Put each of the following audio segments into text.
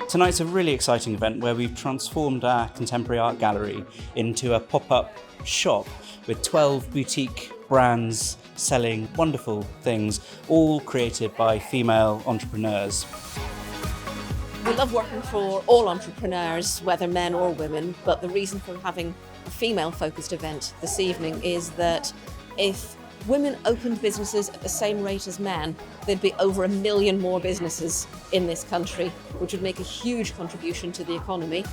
Tonight's a really exciting event where we've transformed our contemporary art gallery into a pop-up shop with 12 boutique brands selling wonderful things, all created by female entrepreneurs. We love working for all entrepreneurs, whether men or women, but the reason for having a female-focused event this evening is that if women opened businesses at the same rate as men, there'd be over 1 million more businesses in this country, which would make a huge contribution to the economy.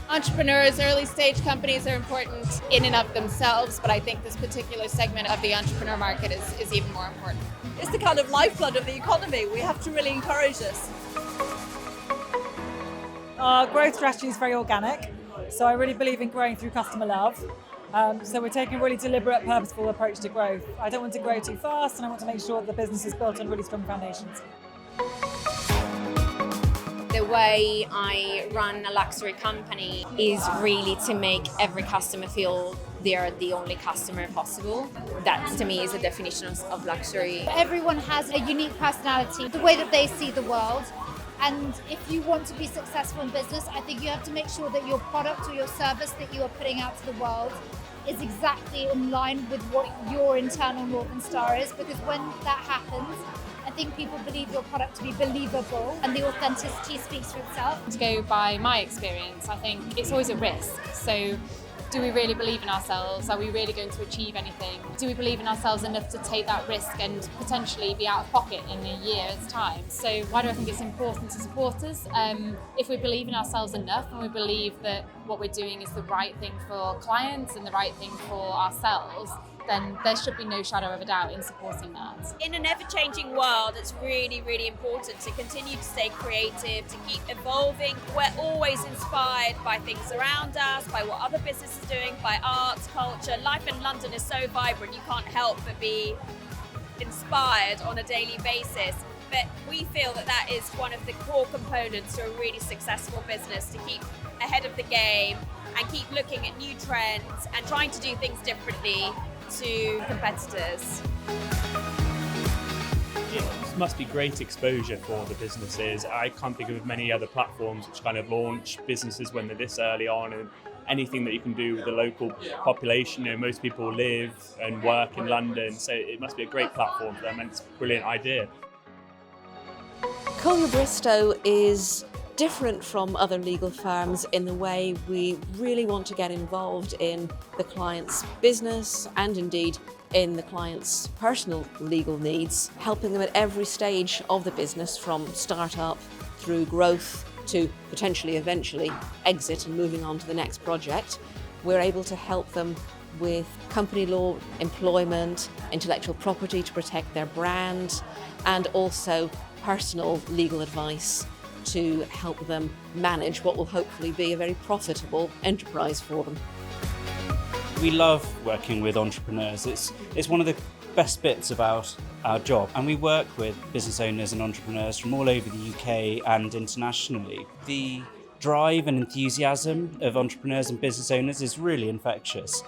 Entrepreneurs, early stage companies are important in and of themselves, but I think this particular segment of the entrepreneur market is even more important. It's the kind of lifeblood of the economy. We have to really encourage this. Our growth strategy is very organic, so I really believe in growing through customer love. So we're taking a really deliberate, purposeful approach to growth. I don't want to grow too fast, and I want to make sure that the business is built on really strong foundations. The way I run a luxury company is really to make every customer feel they're the only customer possible. That, to me, is a definition of luxury. Everyone has a unique personality, the way that they see the world. And if you want to be successful in business, I think you have to make sure that your product or your service that you are putting out to the world is exactly in line with what your internal Northern Star is, because when that happens, I think people believe your product to be believable and the authenticity speaks for itself. To go by my experience, I think it's always a risk. So do we really believe in ourselves? Are we really going to achieve anything? Do we believe in ourselves enough to take that risk and potentially be out of pocket in a year's time? So why do I think it's important to support us? If we believe in ourselves enough and we believe that what we're doing is the right thing for clients and the right thing for ourselves, then there should be no shadow of a doubt in supporting that. In an ever-changing world, it's really, really important to continue to stay creative, to keep evolving. We're always inspired by things around us, by what other businesses are doing, by arts, culture. Life in London is so vibrant, you can't help but be inspired on a daily basis. But we feel that that is one of the core components to a really successful business, to keep ahead of the game and keep looking at new trends and trying to do things differently to competitors. It must be great exposure for the businesses. I can't think of many other platforms which kind of launch businesses when they're this early on, and anything that you can do with the local population. You know, most people live and work in London, so it must be a great platform for them, and it's a brilliant idea. Collyer Bristow is different from other legal firms in the way we really want to get involved in the client's business and indeed in the client's personal legal needs, helping them at every stage of the business, from start-up through growth to potentially eventually exit and moving on to the next project. We're able to help them with company law, employment, intellectual property to protect their brand, and also personal legal advice to help them manage what will hopefully be a very profitable enterprise for them. We love working with entrepreneurs. It's one of the best bits about our job, and we work with business owners and entrepreneurs from all over the UK and internationally. The drive and enthusiasm of entrepreneurs and business owners is really infectious.